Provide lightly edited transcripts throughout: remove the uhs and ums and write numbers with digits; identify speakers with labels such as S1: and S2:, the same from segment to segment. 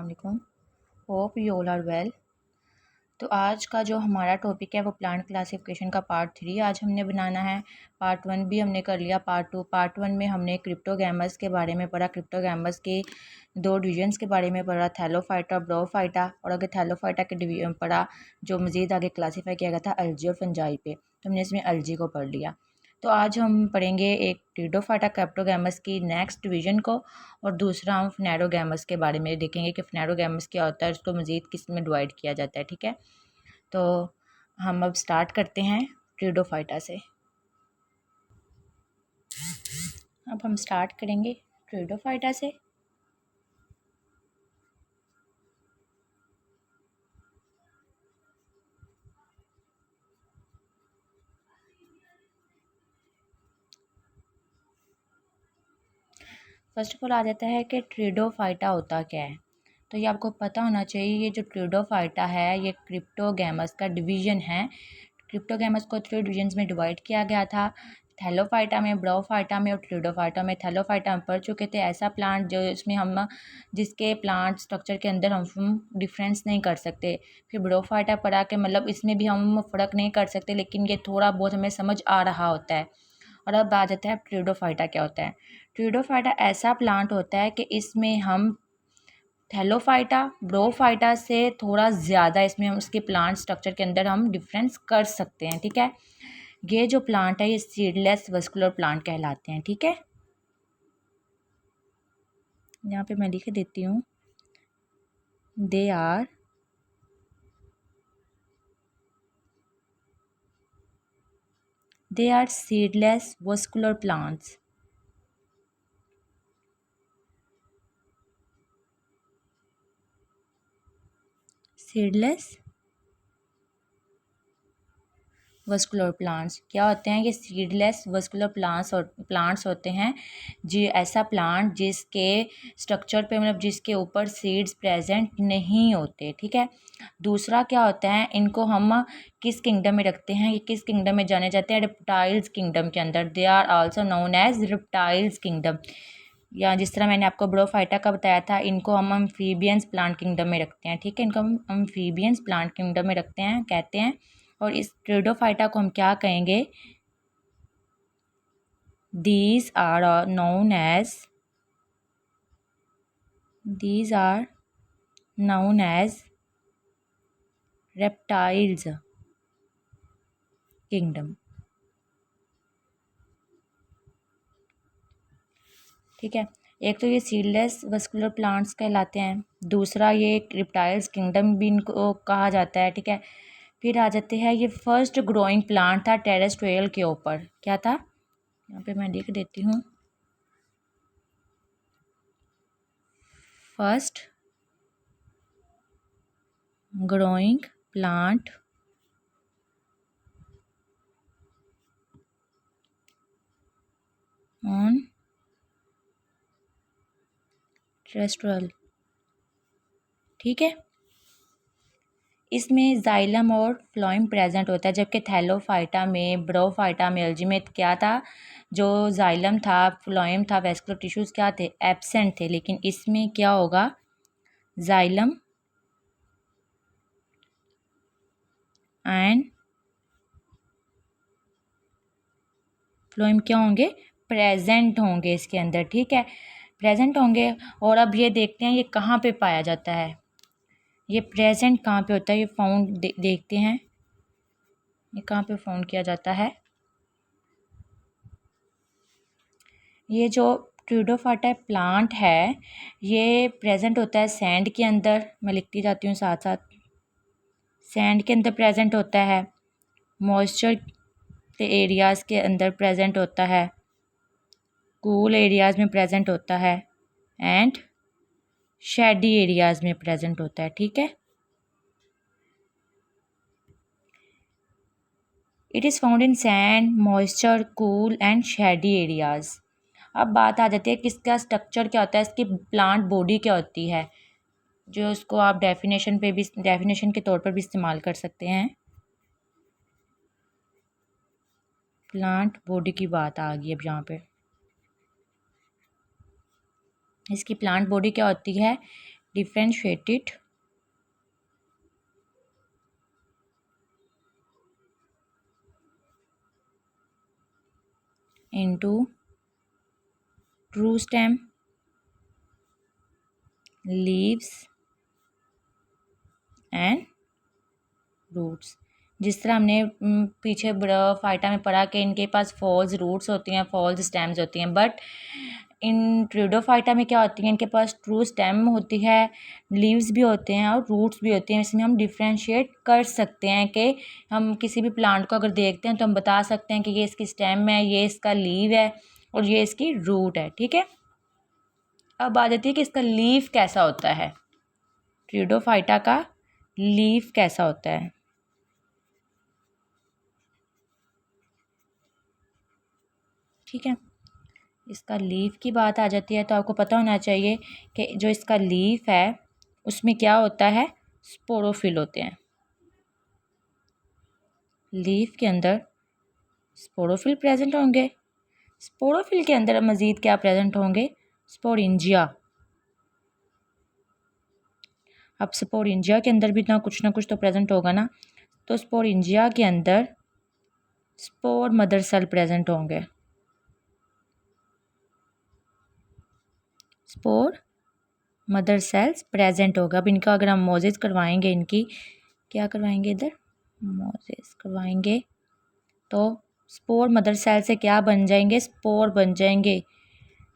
S1: वालेकुम। Hope you all are well. तो आज का जो हमारा टॉपिक है वो प्लांट क्लासिफिकेशन का पार्ट 3 आज हमने बनाना है। पार्ट 1 भी हमने कर लिया। पार्ट 1 में हमने क्रिप्टोगैमस के बारे में पढ़ा। क्रिप्टोगैमस के दो डिवीजन्स के बारे में पढ़ा, थैलोफाइटा, ब्रोफाइटा। और अगर थैलोफाइटा के डिवीजन पढ़ा जो मज़ीद आगे क्लासीफाई किया गया था अल्जी और फंजाई पे, तो हमने इसमें अल्जी को पढ़ लिया। तो आज हम पढ़ेंगे एक टीडोफाइटा क्रिप्टोगैमस की नेक्स्ट डिवीजन को, और दूसरा हम फ्नेरोगैमस के बारे में देखेंगे कि फ्नेरोगैमस क्या होता है, उसको मज़ीद किस में डिवाइड किया जाता है। ठीक है, तो हम अब स्टार्ट करते हैं टीडोफाइटा से। अब हम स्टार्ट करेंगे टीडोफाइटा से। फर्स्ट ऑफ ऑल आ जाता है कि टीडोफाइटा होता क्या है। तो ये आपको पता होना चाहिए, ये जो टीडोफाइटा है ये क्रिप्टोगैमस का डिवीज़न है। क्रिप्टोगैमस को 3 डिवीजन्स में डिवाइड किया गया था, थैलोफाइटा में, ब्रोफाइटा में और टीडोफाइटा में। थैलोफाइटा हम पढ़ चुके थे, ऐसा प्लांट जो इसमें हम जिसके प्लांट स्ट्रक्चर के अंदर हम डिफरेंस नहीं कर सकते। फिर ब्रोफाइटा पढ़ा के मतलब इसमें भी हम फ़र्क नहीं कर सकते, लेकिन ये थोड़ा बहुत हमें समझ आ रहा होता है। और अब आ जाता है टीडोफाइटा क्या होता है। टीडोफाइटा ऐसा प्लांट होता है कि इसमें हम थैलोफाइटा, ब्रोफाइटा से थोड़ा ज़्यादा इसमें हम उसके प्लांट स्ट्रक्चर के अंदर हम डिफरेंस कर सकते हैं। ठीक है, ये जो प्लांट है ये सीडलेस वस्कुलर प्लांट कहलाते हैं। ठीक है, यहाँ पे मैं लिख देती हूँ, they are seedless vascular plants. Seedless vascular plants क्या होते हैं? ये सीडलेस वस्कुलर प्लांट्स होते हैं जी, ऐसा प्लांट जिसके स्ट्रक्चर पे मतलब जिसके ऊपर सीड्स प्रेजेंट नहीं होते। ठीक है, दूसरा क्या होता है, इनको हम किस किंगडम में रखते हैं? ये किस किंगडम में जाने जाते हैं? रेप्टाइल्स किंगडम के अंदर। They are also known as reptiles kingdom. या जिस तरह मैंने आपको ब्रोफाइटा का बताया था, इनको हम अम्फीबियंस प्लांट किंगडम में रखते हैं। ठीक है, इनको हम अम्फीबियंस प्लांट किंगडम में रखते हैं कहते हैं। और इस टीडोफाइटा को हम क्या कहेंगे? these are known as reptiles kingdom। ठीक है, एक तो ये सीडलेस वस्कुलर प्लांट्स कहलाते हैं, दूसरा ये रिप्टाइल्स किंगडम भी इनको कहा जाता है। ठीक है, फिर आ जाते हैं, ये फर्स्ट ग्रोइंग प्लांट था टेरेस्ट्रियल के ऊपर। क्या था? यहाँ पे मैं लिख देती हूँ, first growing plant on terrestrial. ठीक है, इसमें जाइलम और फ्लोएम प्रेजेंट होता है, जबकि थैलोफाइटा में, ब्रोफाइटा में, अल्जी में क्या था? जो जाइलम था, फ्लोएम था, वेस्कुलर टिश्यूज क्या थे? एब्सेंट थे। लेकिन इसमें क्या होगा? जाइलम एंड फ्लोएम क्या होंगे? प्रेजेंट होंगे इसके अंदर। ठीक है, प्रेजेंट होंगे। और अब ये देखते हैं ये कहाँ पे पाया जाता है, ये प्रेजेंट कहाँ पे होता है, ये फाउंड देखते हैं ये कहाँ पे फाउंड किया जाता है। ये जो टीडोफाइटा प्लांट है ये प्रेजेंट होता है सैंड के अंदर। मैं लिखती जाती हूँ साथ साथ, सैंड के अंदर प्रेजेंट होता है, मॉइस्चर के एरियाज़ के अंदर प्रेजेंट होता है, कूल एरियाज़ में प्रेजेंट होता है, एंड शेडी एरियाज़ में प्रेजेंट होता है। ठीक है, it is found in sand, moisture, cool and shady areas. अब बात आ जाती है कि इसका स्ट्रक्चर क्या होता है, इसकी प्लांट बॉडी क्या होती है, जो उसको आप डेफिनेशन के तौर पर भी इस्तेमाल कर सकते हैं। प्लांट बॉडी की बात आ गई अब यहाँ पे। इसकी प्लांट बॉडी क्या होती है? differentiated into true stem, leaves and roots. जिस तरह हमने पीछे फाइटा में पढ़ा कि इनके पास फॉल्स रूट्स होती हैं, फॉल्स स्टेम्स होती हैं, बट इन ट्रिडोफाइटा में क्या होती है, इनके पास ट्रू स्टेम होती है, लीव्स भी होते हैं और रूट्स भी होते हैं। इसमें हम डिफ्रेंशिएट कर सकते हैं कि हम किसी भी प्लांट को अगर देखते हैं तो हम बता सकते हैं कि ये इसकी स्टेम है, ये इसका लीव है और ये इसकी रूट है। ठीक है, अब आ जाती है कि इसका लीफ कैसा होता है, ट्रिडोफाइटा का लीफ कैसा होता है। ठीक है, इसका लीफ की बात आ जाती है तो आपको पता होना चाहिए कि जो इसका लीफ है उसमें क्या होता है, स्पोरोफिल होते हैं। लीफ के अंदर स्पोरोफिल प्रेजेंट होंगे। स्पोरोफिल के अंदर मज़ीद क्या प्रेजेंट होंगे, स्पोरेंजिया। अब स्पोरेंजिया के अंदर भी ना कुछ तो प्रेजेंट होगा ना, तो स्पोरेंजिया के अंदर स्पोर मदर सेल प्रेजेंट होंगे। स्पोर मदर सेल्स प्रेजेंट होगा। अब इनका अगर हम मोजेस करवाएंगे, इनकी क्या करवाएंगे, इधर मोजेस करवाएंगे तो स्पोर मदर सेल से क्या बन जाएंगे, स्पोर बन जाएंगे।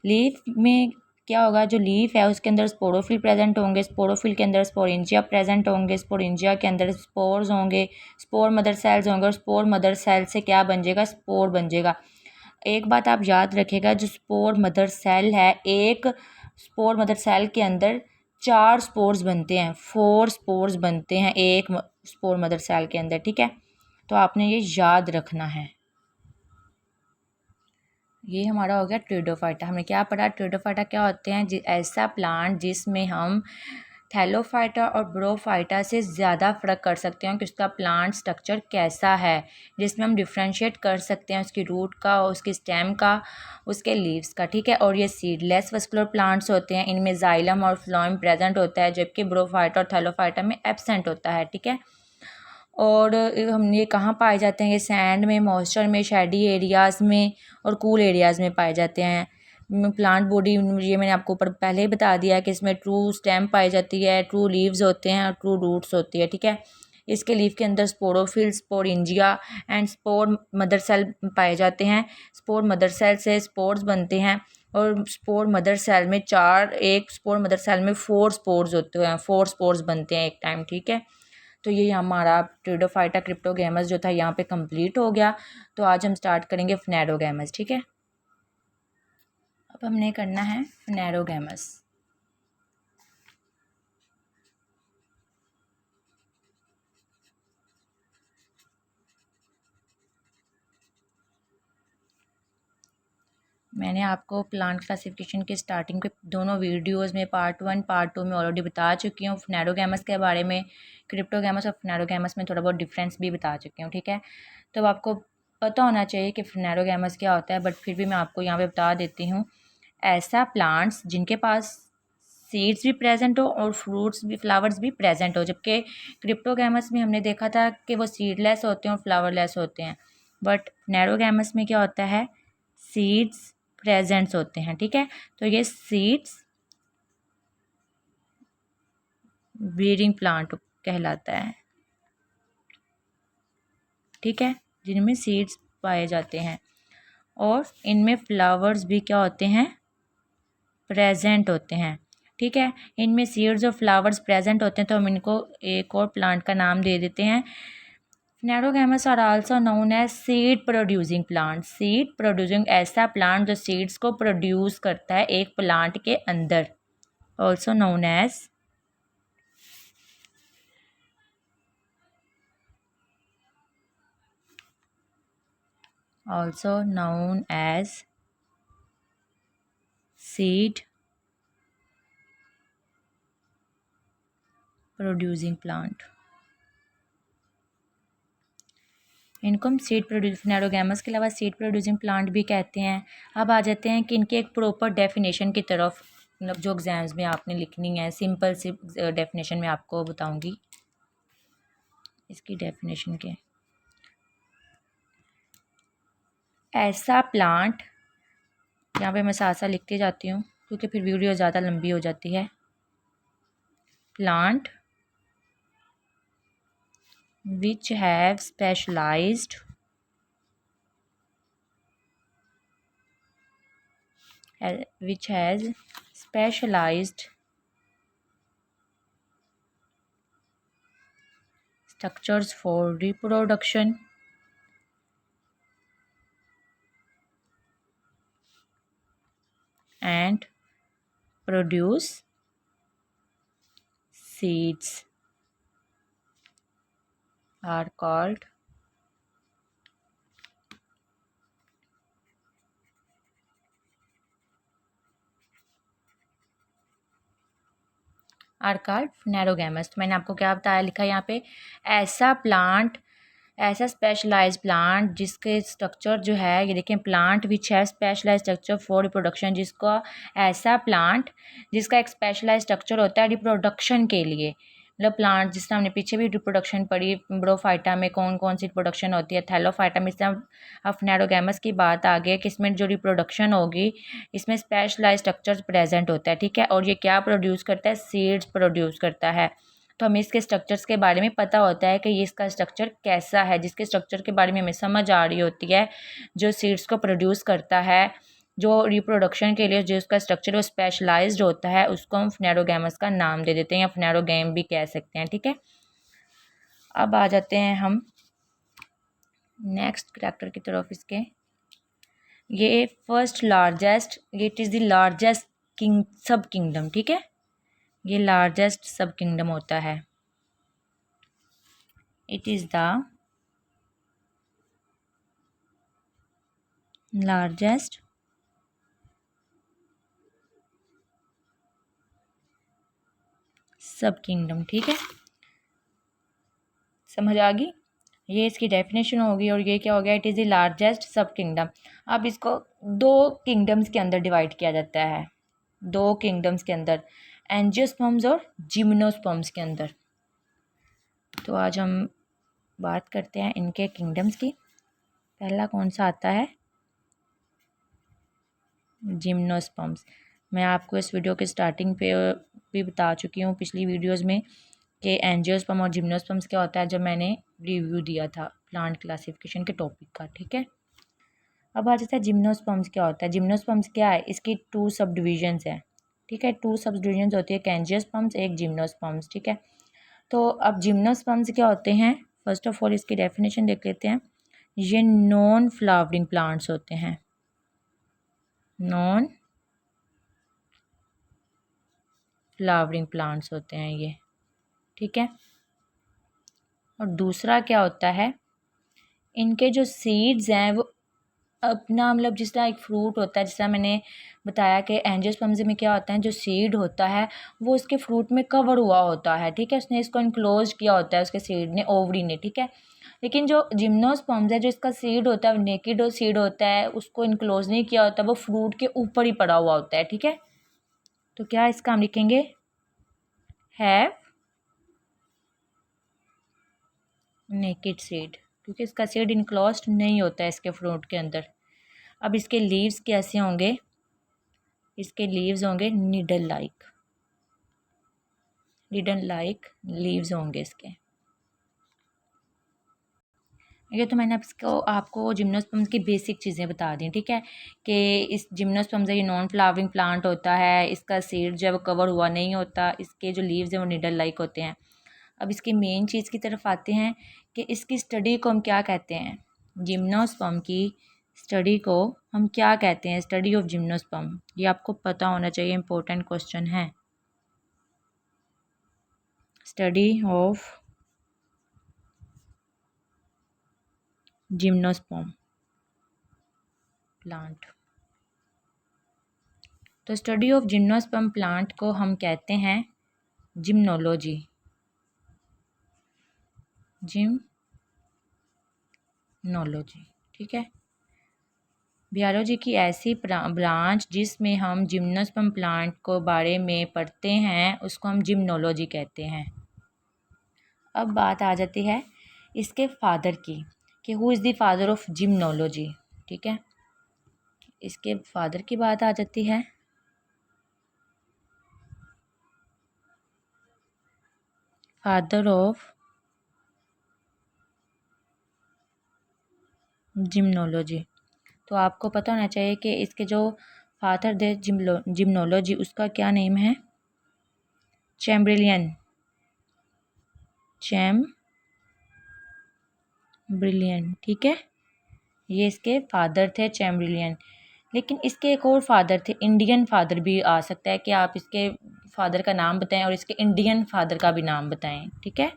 S1: लीफ में क्या होगा, जो लीफ है उसके अंदर स्पोरोफिल प्रेजेंट होंगे, स्पोरोफिल के अंदर स्पोरेंजिया प्रेजेंट होंगे, स्पोरेंजिया के अंदर स्पोर्स होंगे, स्पोर मदर सेल्स होंगे और स्पोर मदर सेल से क्या बन जाएगा, स्पोर बन जाएगा। एक बात आप याद रखिएगा, जो स्पोर मदर सेल है, एक स्पोर मदर सेल के अंदर 4 स्पोर्स बनते हैं, 4 स्पोर्स बनते हैं एक स्पोर मदर सेल के अंदर। ठीक है, तो आपने ये याद रखना है। ये हमारा हो गया ट्रिडोफाइटा। हमने क्या पढ़ा, ट्रिडोफाइटा क्या होते हैं, ऐसा प्लांट जिसमें हम थैलोफाइटा और ब्रोफाइटा से ज़्यादा फ़र्क कर सकते हैं कि उसका प्लांट स्ट्रक्चर कैसा है, जिसमें हम डिफ्रेंशिएट कर सकते हैं उसकी रूट का, उसकी स्टेम का, उसके लीव्स का। ठीक है, और ये सीडलेस वस्कुलर प्लांट्स होते हैं, इनमें जाइलम और फ्लोएम प्रेजेंट होता है, जबकि ब्रोफाइटा और थैलोफाइटा में एब्सेंट होता है। ठीक है, और हम ये कहाँ पाए जाते हैं, ये सैंड में, मॉइस्चर में, शेडी एरियाज़ में और कूल एरियाज़ में पाए जाते हैं। प्लांट बॉडी ये मैंने आपको ऊपर पहले ही बता दिया है कि इसमें ट्रू स्टेम पाई जाती है, ट्रू लीव्स होते हैं और ट्रू रूट्स होती है। ठीक है, इसके लीफ के अंदर sporophyll, sporangia and spore mother cell पाए जाते हैं। स्पोर मदर सेल से स्पोर्स बनते हैं और स्पोर मदर सेल में एक स्पोर मदर सेल में 4 स्पोर्स होते हैं, 4 स्पोर्स बनते हैं एक टाइम। ठीक है, तो ये हमारा ट्रिडोफाइटा क्रिप्टोगैमस जो था यहाँ पे कंप्लीट हो गया। तो आज हम स्टार्ट करेंगे फनेरोगैमस। ठीक है, अब हमने करना है फनेरोगैमस। मैंने आपको प्लांट क्लासिफिकेशन के स्टार्टिंग के दोनों वीडियोस में पार्ट 1 पार्ट 2 में ऑलरेडी बता चुकी हूँ फनेरोगैमस के बारे में। क्रिप्टोगैमस और फनेरोगैमस में थोड़ा बहुत डिफरेंस भी बता चुकी हूँ। ठीक है, तो आपको पता होना चाहिए कि फनेरोगैमस क्या होता है, बट फिर भी मैं आपको यहाँ पे बता देती हूँ। ऐसा प्लांट्स जिनके पास सीड्स भी प्रेजेंट हो और फ्रूट्स भी, फ्लावर्स भी प्रेजेंट हो, जबकि क्रिप्टोगैमस में हमने देखा था कि वो सीडलेस होते हैं और फ्लावरलेस होते हैं, बट फनेरोगैमस में क्या होता है, सीड्स प्रेजेंट्स होते हैं। ठीक है, तो ये सीड्स ब्रीडिंग प्लांट कहलाता है। ठीक है, जिनमें सीड्स पाए जाते हैं और इनमें फ्लावर्स भी क्या होते हैं, प्रेजेंट होते हैं। ठीक है, इनमें सीड्स और फ्लावर्स प्रेजेंट होते हैं, तो हम इनको एक और प्लांट का नाम दे देते हैं। Phanerogams are also known as seed producing plant. Seed producing ऐसा प्लांट जो सीड्स को प्रोड्यूस करता है एक प्लांट के अंदर, also known as seed producing plant. इनको हम सीड प्रोड्यूस फनेरोगैमस के अलावा सीड प्रोड्यूसिंग प्लांट भी कहते हैं। अब आ जाते हैं कि इनके एक प्रॉपर डेफिनेशन की तरफ। मतलब जो एग्ज़ाम्स में आपने लिखनी है, सिंपल सी डेफिनेशन में आपको बताऊंगी इसकी डेफिनेशन के। ऐसा प्लांट, यहाँ पे मैं साथ साथ लिखती जाती हूँ क्योंकि फिर वीडियो ज़्यादा लंबी हो जाती है। Plant which have specialized which has specialized structures for reproduction and produce seeds are called फ्नेरोगैमस। तो मैंने आपको क्या बताया, लिखा यहाँ पे, ऐसा प्लांट, ऐसा स्पेशलाइज प्लांट जिसके स्ट्रक्चर जो है, ये देखें, प्लांट विच है स्पेशलाइज स्ट्रक्चर फॉर रिप्रोडक्शन, जिसका ऐसा प्लांट जिसका एक स्पेशलाइज स्ट्रक्चर होता है रिप्रोडक्शन के लिए। मतलब प्लांट जिस तरह हमने पीछे भी रिप्रोडक्शन पढ़ी, ब्रोफाइटा में कौन कौन सी रिप्रोडक्शन होती है, थैलोफाइटा में, इस तरह अब फ्नेरोगैमस की बात आ गई है कि इसमें जो रिप्रोडक्शन होगी इसमें स्पेशलाइज स्ट्रक्चर प्रेजेंट होता है, ठीक है। और ये क्या प्रोड्यूस करता है, सीड्स प्रोड्यूस करता है। तो हमें इसके स्ट्रक्चर्स के बारे में पता होता है कि ये इसका स्ट्रक्चर कैसा है, जिसके स्ट्रक्चर के बारे में हमें समझ आ रही होती है, जो सीड्स को प्रोड्यूस करता है, जो रिप्रोडक्शन के लिए जो उसका स्ट्रक्चर वो स्पेशलाइज्ड होता है, उसको हम फ्नेरोगैमस का नाम दे देते हैं या फ्नेरोगैम भी कह सकते हैं, ठीक है। अब आ जाते हैं हम नेक्स्ट करैक्टर की तरफ। इसके ये फर्स्ट लार्जेस्ट, ये it is the largest king सब किंगडम, ठीक है, ये लार्जेस्ट सब किंगडम होता है। इट इज़ द लार्जेस्ट सब किंगडम, ठीक है, समझ आ गई। ये इसकी डेफिनेशन होगी और ये क्या हो गया, इट इज़ द लार्जेस्ट सब किंगडम। अब इसको दो किंगडम्स के अंदर डिवाइड किया जाता है, दो किंगडम्स के अंदर, एंजियोस्पर्म्स और जिम्नोस्पर्म्स के अंदर। तो आज हम बात करते हैं इनके किंगडम्स की। पहला कौन सा आता है, जिम्नोस्पर्म्स। मैं आपको इस वीडियो के स्टार्टिंग पे भी बता चुकी हूँ पिछली वीडियोस में कि एंजियोस्पर्म और जिम्नोस्पर्म्स क्या होता है, जब मैंने रिव्यू दिया था प्लांट क्लासिफिकेशन के टॉपिक का, ठीक है। अब आ जाता है जिम्नोस्पर्म्स क्या होता है। जिम्नोस्पर्म्स क्या है, इसकी टू सब डिविजन्स हैं, ठीक है, टू सब डिविजन्स होती है, एक एंजियोस्पर्म्स एक जिम्नोस्पर्म्स, ठीक है। तो अब जिम्नोस्पर्म्स क्या होते हैं, फर्स्ट ऑफ ऑल इसकी डेफिनेशन देख लेते हैं। ये नॉन फ्लावरिंग प्लांट्स होते हैं, नॉन फ्लावरिंग प्लांट्स होते हैं ये, ठीक है। और दूसरा क्या होता है, इनके जो सीड्स हैं वो अपना, मतलब जिस तरह एक फ्रूट होता है, जिस तरह मैंने बताया कि एंजियोस्पर्म्स में क्या होता है, जो सीड होता है वो उसके फ्रूट में कवर हुआ होता है, ठीक है, उसने इसको इनक्लोज किया होता है उसके सीड ने, ओवरी ने, ठीक है। लेकिन जो जिम्नोस्पर्म्स है, जो इसका सीड होता है, नेकेड सीड होता है, उसको इनक्लोज नहीं किया होता, वो फ्रूट के ऊपर ही पड़ा हुआ होता है, ठीक है। तो क्या इसका हम लिखेंगे, हैव नेकेड सीड, क्योंकि इसका सीड इनक्लोज्ड नहीं होता है इसके फ्रूट के अंदर। अब इसके लीव्स कैसे होंगे, इसके लीव्स होंगे needle like, needle like leaves होंगे इसके। ये तो मैंने इसको आपको जिम्नोस्पर्म्स की बेसिक चीज़ें बता दी, ठीक है, कि इस जिम्नोस्पर्म्स ये नॉन फ्लावरिंग प्लांट होता है, इसका सीड जो है वो कवर हुआ नहीं होता, इसके जो लीव्स हैं वो नीडल लाइक होते हैं। अब इसकी मेन चीज़ की तरफ आते हैं कि इसकी स्टडी को हम क्या कहते हैं, जिम्नोस्पर्म की स्टडी को हम क्या कहते हैं, स्टडी ऑफ जिम्नोस्पर्म, ये आपको पता होना चाहिए, इंपॉर्टेंट क्वेश्चन है। Study of gymnosperm plant. तो स्टडी ऑफ जिम्नोस्पर्म प्लांट को हम कहते हैं जिम्नोलॉजी, जिम्नोलॉजी, ठीक है। बायोलॉजी की ऐसी ब्रांच जिसमें हम जिम्नोस्पर्म प्लांट को बारे में पढ़ते हैं उसको हम जिम्नोलॉजी कहते हैं। अब बात आ जाती है इसके फादर की कि who is the father of gymnology. ठीक है, इसके फादर की बात आ जाती है। फादर ऑफ जिम्नोलॉजी, तो आपको पता होना चाहिए कि इसके जो फादर थे जिम्नोलॉजी उसका क्या नेम है, चैम्ब्रिलियन। ठीक है, ये इसके फादर थे चैम्ब्रिलियन। लेकिन इसके एक और फादर थे, इंडियन फादर भी आ सकता है कि आप इसके फादर का नाम बताएं और इसके इंडियन फादर का भी नाम बताएं। ठीक है,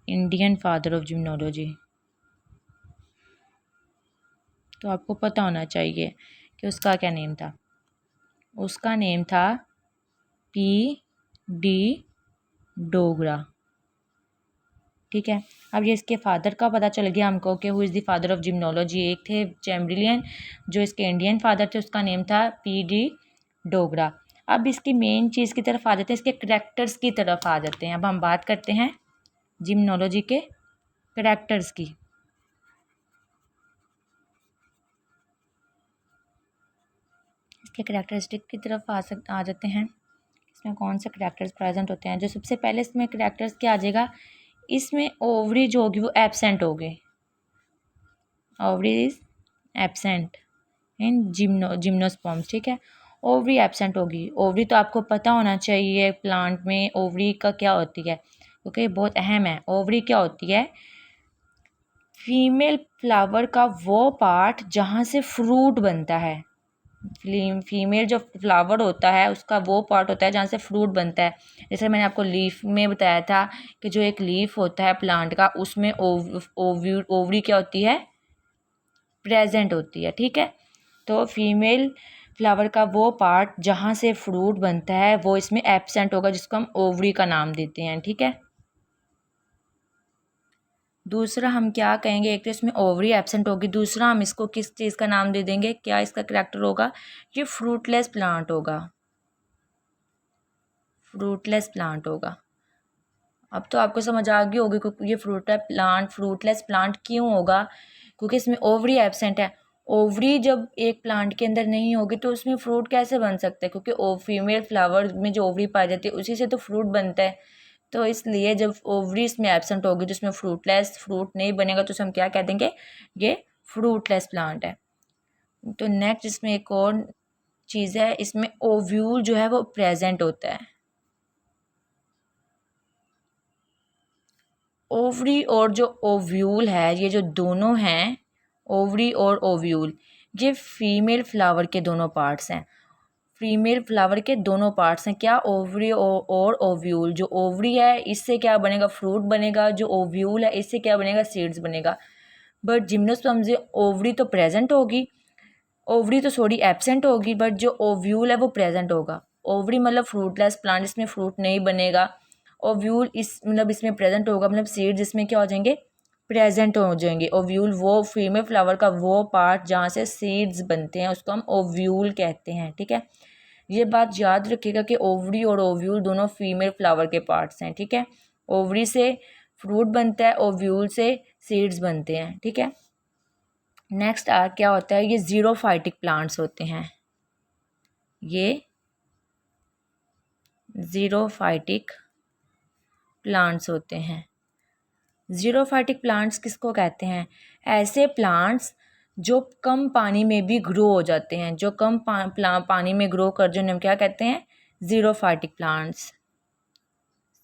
S1: इंडियन फादर ऑफ जिम्नोलॉजी, तो आपको पता होना चाहिए कि उसका क्या नेम था। उसका नेम था P.D. डोगरा। ठीक है, अब ये इसके फादर का पता चल गया हमको कि who is the father of gymnology. एक थे चैम्ब्रिलियन, जो इसके इंडियन फादर थे उसका नेम था P.D. डोगरा। अब इसकी मेन चीज़ की तरफ आ जाते हैं, इसके करैक्टर्स की तरफ आ जाते हैं। अब हम बात करते हैं जिम्नोलॉजी के करैक्टर्स की। इसके करैक्टरिस्टिक की तरफ आ जाते हैं। इसमें कौन से करैक्टर्स प्रेजेंट होते हैं। जो सबसे पहले इसमें करैक्टर्स क्या आ जाएगा, इसमें ओवरी जो होगी वो एब्सेंट होगी। Ovary is absent in gymnosperms. ठीक है, ओवरी एब्सेंट होगी। ओवरी तो आपको पता होना चाहिए प्लांट में ओवरी का क्या होती है, क्योंकि ये बहुत अहम है। ओवरी क्या होती है, फीमेल फ्लावर का वो पार्ट जहाँ से फ्रूट बनता है। फीमेल जो फ्लावर होता है उसका वो पार्ट होता है जहाँ से फ्रूट बनता है। जैसे मैंने आपको लीफ में बताया था कि जो एक लीफ होता है प्लांट का उसमें ओवरी क्या होती है, प्रेजेंट होती है। ठीक है, तो फीमेल फ्लावर का वो पार्ट जहाँ से फ्रूट बनता है वो इसमें एब्सेंट होगा, जिसको हम ओवरी का नाम देते हैं। ठीक है, दूसरा हम क्या कहेंगे, एक तो इसमें ओवरी एब्सेंट होगी, दूसरा हम इसको किस चीज़ का नाम दे देंगे, क्या इसका करैक्टर होगा, ये फ्रूटलेस प्लांट होगा। फ्रूटलेस प्लांट होगा। अब तो आपको समझ आ गई होगी क्योंकि ये फ्रूटलेस प्लांट क्यों होगा, क्योंकि इसमें ओवरी एब्सेंट है। ओवरी जब एक प्लांट के अंदर नहीं होगी तो उसमें फ्रूट कैसे बन सकता है, क्योंकि फीमेल फ्लावर में जो ओवरी पाई जाती है उसी से तो फ्रूट बनता है। तो इसलिए जब ओवरी इसमें एब्सेंट होगी तो इसमें फ्रूट नहीं बनेगा, तो उसे हम क्या कह देंगे, ये फ्रूटलेस प्लांट है। तो नेक्स्ट इसमें एक और चीज़ है, इसमें ओव्यूल जो है वो प्रेजेंट होता है। ओवरी और जो ओव्यूल है, ये जो दोनों हैं, ओवरी और ओव्यूल, ये फीमेल फ्लावर के दोनों पार्ट्स हैं। फीमेल फ्लावर के दोनों पार्ट्स हैं क्या, ओवरी और ओव्यूल। जो ओवरी है इससे क्या बनेगा, फ्रूट बनेगा। जो ओव्यूल है इससे क्या बनेगा, सीड्स बनेगा। बट जिम्नोस्पर्म से ओवरी तो प्रेजेंट होगी, ओवरी तो सॉरी एब्सेंट होगी, बट जो ओव्यूल है वो प्रेजेंट होगा। ओवरी मतलब फ्रूटलेस प्लांट, इसमें फ्रूट नहीं बनेगा। ओव्यूल इस मतलब इसमें प्रेजेंट होगा, मतलब सीड्स इसमें क्या हो जाएंगे, प्रेजेंट हो जाएंगे। ओव्यूल वो फीमेल फ्लावर का वो पार्ट जहाँ से सीड्स बनते हैं उसको हम ओव्यूल कहते हैं। ठीक है, ये बात याद रखिएगा कि ओवरी और ओव्यूल दोनों फीमेल फ्लावर के पार्ट्स हैं। ठीक है, ओवरी से फ्रूट बनता है, ओव्यूल से सीड्स बनते हैं। ठीक है, नेक्स्ट क्या होता है, ये जीरोफाइटिक प्लांट्स होते हैं। ये जीरोफाइटिक प्लांट्स होते हैं। जीरोफाइटिक प्लांट्स किसको कहते हैं, ऐसे प्लांट्स जो कम पानी में भी ग्रो हो जाते हैं, जो कम पानी में ग्रो कर जो हम क्या कहते हैं, जीरोफाइटिक प्लांट्स।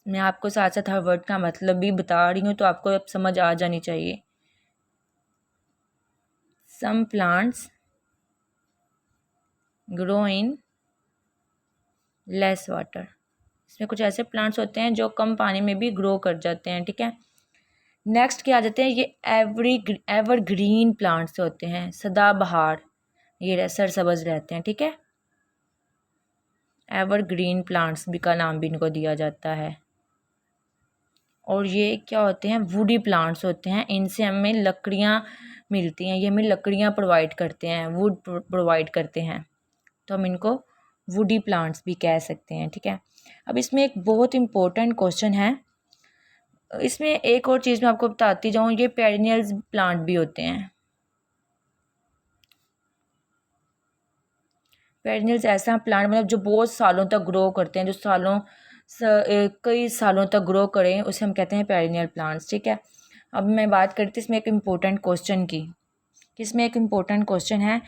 S1: मैं आपको साथ साथ हर वर्ड का मतलब भी बता रही हूँ तो आपको अब समझ आ जानी चाहिए। Some plants grow in less water, इसमें कुछ ऐसे प्लांट्स होते हैं जो कम पानी में भी ग्रो कर जाते हैं। ठीक है, नेक्स्ट क्या आ जाते हैं, ये एवरग्रीन प्लांट्स होते हैं, सदाबहार, ये सरसब्ज रहते हैं। ठीक है, एवरग्रीन प्लांट्स भी का नाम भी इनको दिया जाता है। और ये क्या होते हैं, वुडी प्लांट्स होते हैं, इनसे हमें लकड़ियाँ मिलती हैं, ये हमें लकड़ियाँ प्रोवाइड करते हैं, वुड प्रोवाइड करते हैं, तो हम इनको वुडी प्लांट्स भी कह सकते हैं। ठीक है, अब इसमें एक बहुत इम्पोर्टेंट क्वेश्चन है, इसमें एक और चीज़ मैं आपको बताती जाऊँ, ये पेरिनियल्स प्लांट भी होते हैं। पेरिनियल्स ऐसा प्लांट मतलब जो बहुत सालों तक ग्रो करते हैं, जो कई सालों तक ग्रो करें, उसे हम कहते हैं पेरिनियल प्लांट्स। ठीक है, अब मैं बात करती हूँ इसमें एक इम्पोर्टेंट क्वेश्चन की, इसमें एक इम्पोर्टेंट क्वेश्चन है,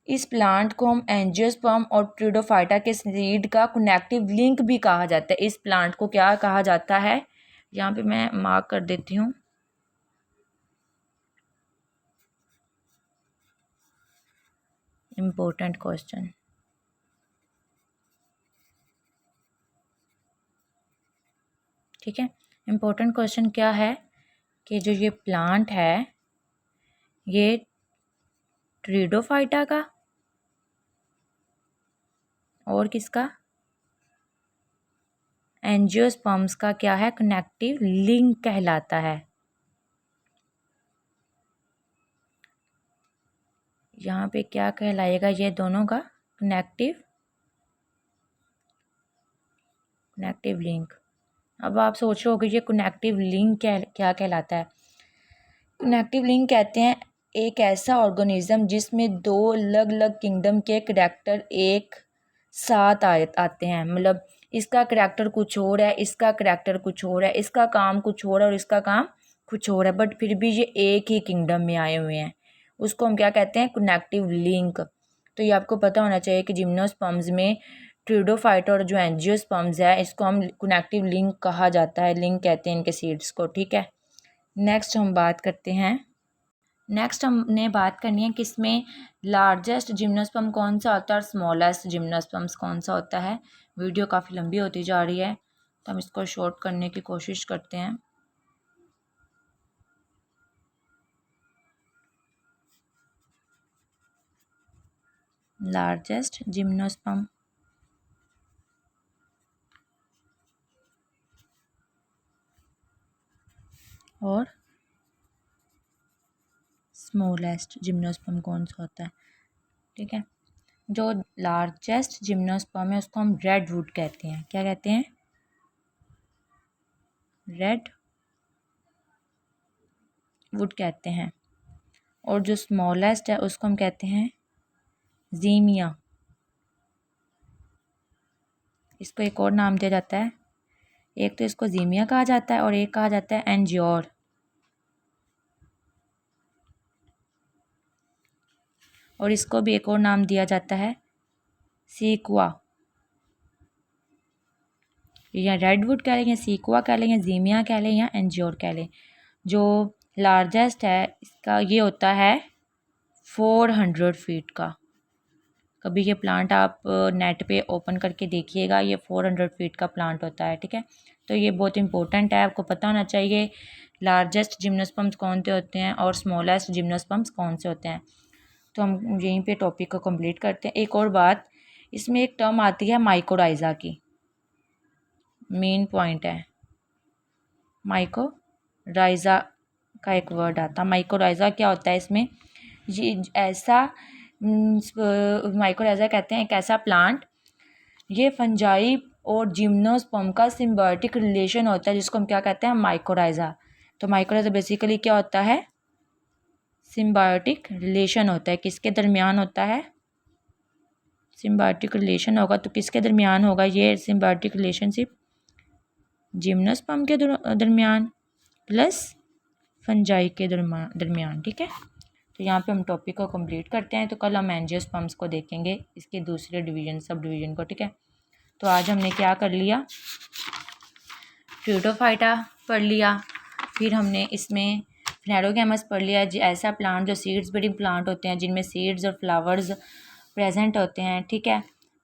S1: इस प्लांट को हम एंजियोस्पर्म और ट्रिडोफाइटा के सीड का कनेक्टिव लिंक भी कहा जाता है। इस प्लांट को क्या कहा जाता है, यहाँ पे मैं मार्क कर देती हूँ, इम्पोर्टेंट क्वेश्चन। ठीक है, इम्पोर्टेंट क्वेश्चन क्या है कि जो ये प्लांट है ये ट्रिडोफाइटा का और किसका, एंजियोस्पर्म्स का क्या है, कनेक्टिव लिंक कहलाता है। यहाँ पे क्या कहलाएगा, ये दोनों का कनेक्टिव लिंक। अब आप सोच रहे हो कि ये कनेक्टिव लिंक क्या कहलाता है। कनेक्टिव लिंक कहते हैं एक ऐसा ऑर्गेनिज्म जिसमें दो अलग अलग किंगडम के करैक्टर एक साथ आते हैं, मतलब इसका करैक्टर कुछ और है, इसका करैक्टर कुछ और है, इसका काम कुछ और है और इसका काम कुछ और है, बट फिर भी ये एक ही किंगडम में आए हुए हैं, उसको हम क्या कहते हैं, कनेक्टिव लिंक। तो ये आपको पता होना चाहिए कि जिम्नोस्पर्म्स में ट्रिडोफाइटा और जो एंजियोस्पर्म्स है इसको हम कनेक्टिव लिंक कहा जाता है, लिंक कहते हैं इनके सीड्स को। ठीक है, नेक्स्ट हम बात करते हैं, नेक्स्ट हमने बात करनी है कि इसमें लार्जेस्ट जिम्नोस्पर्म कौन सा होता है और स्मॉलेस्ट जिम्नोस्पर्म्स कौन सा होता है। वीडियो काफ़ी लंबी होती जा रही है तो हम इसको शॉर्ट करने की कोशिश करते हैं। लार्जेस्ट जिम्नोस्पर्म और स्मॉलेस्ट जिम्नोस्पर्म कौन सा होता है। ठीक है, जो लार्जेस्ट जिम्नोस्पर्म है उसको हम रेड वुड कहते हैं, क्या कहते हैं, रेड वुड कहते हैं, और जो स्मॉलेस्ट है उसको हम कहते हैं ज़ीमिया। इसको एक और नाम दिया जाता है, एक तो इसको ज़ीमिया कहा जाता है और एक कहा जाता है एंजियोर। और इसको भी एक और नाम दिया जाता है सीक्वा, या रेडवुड कह लें, या सीक्वा कह लें, या ज़ीमिया कह लें, या एंजियोर कह लें। जो लार्जेस्ट है इसका ये होता है 400 फीट का। कभी ये प्लांट आप नेट पे ओपन करके देखिएगा, ये 400 फीट का प्लांट होता है। ठीक है, तो ये बहुत इंपॉर्टेंट है, आपको पता होना चाहिए लार्जेस्ट जिम्नोस्पर्म्स कौन से होते हैं और स्मॉलेस्ट जिम्नोस्पर्म्स कौन से होते हैं। तो हम यहीं पे टॉपिक को कंप्लीट करते हैं। एक और बात, इसमें एक टर्म आती है माइकोराइज़ा की, मेन पॉइंट है माइकोराइज़ा का एक वर्ड आता है। माइकोराइज़ा क्या होता है, इसमें ये ऐसा माइकोराइज़ा कहते हैं एक ऐसा प्लांट, ये फंजाई और जिम्नोस्पर्म का सिम्बायोटिक रिलेशन होता है जिसको हम क्या कहते हैं, माइकोराइज़ा। तो माइकोराइज़ा बेसिकली क्या होता है, सिम्बायोटिक रिलेशन होता है, किसके दरमियान होता है, सिम्बायोटिक रिलेशन होगा तो किसके दरमियान होगा, ये सिम्बायोटिक रिलेशनशिप जिम्नोस्पर्म के दरमियान प्लस फंजाई के दरमियान। ठीक है, तो यहाँ पे हम टॉपिक को कंप्लीट करते हैं, तो कल हम एंजियोस्पर्म्स को देखेंगे, इसके दूसरे डिवीजन सब डिवीजन को। ठीक है, तो आज हमने क्या कर लिया, ट्रिडोफाइटा पढ़ लिया, फिर हमने इसमें फ्लेरोगैमस पढ़ लिया, ऐसा प्लांट जो सीड्स बेरिंग प्लांट होते हैं जिनमें सीड्स और फ्लावर्स प्रेजेंट होते हैं। ठीक है,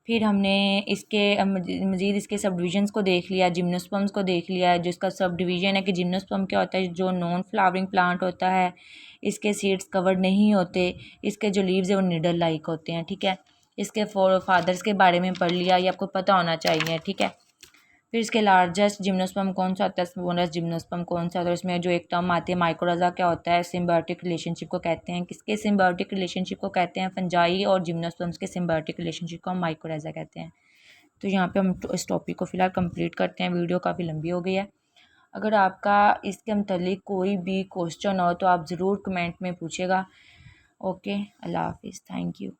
S1: फिर हमने इसके मज़ीद इसके सब डिविजन्स को देख लिया, जिम्नोस्पर्म्स को देख लिया, जिसका सब डिवीज़न है कि जिम्नोस्पर्म क्या होता है, जो नॉन फ्लावरिंग प्लांट होता है, इसके सीड्स कवर्ड नहीं होते, इसके जो लीव्स है वो निडल लाइक होते हैं। ठीक है, इसके फादर्स के बारे में पढ़ लिया, ये आपको पता होना चाहिए। ठीक है, फिर इसके लार्जेस्ट जिम्नोस्पर्म कौन सा होता है, स्मॉलेस्ट जिम्नोस्पर्म कौन सा होता है। इसमें जो एक टर्म आती है माइक्रोरजा क्या होता है, सिम्बायोटिक रिलेशनशिप को कहते हैं। किसके सिम्बायोटिक रिलेशनशिप को कहते हैं, फंजाई और जिम्नोस्पर्म्स के सिम्बायोटिक रिलेशनशिप को हम माइक्रोरजा कहते हैं। तो यहाँ पे हम इस टॉपिक को फिलहाल कंप्लीट करते हैं, वीडियो काफ़ी लंबी हो गई है। अगर आपका इसके मतलब कोई भी क्वेश्चन हो तो आप ज़रूर कमेंट में पूछेगा। ओके, अल्लाह हाफिज़, थैंक यू।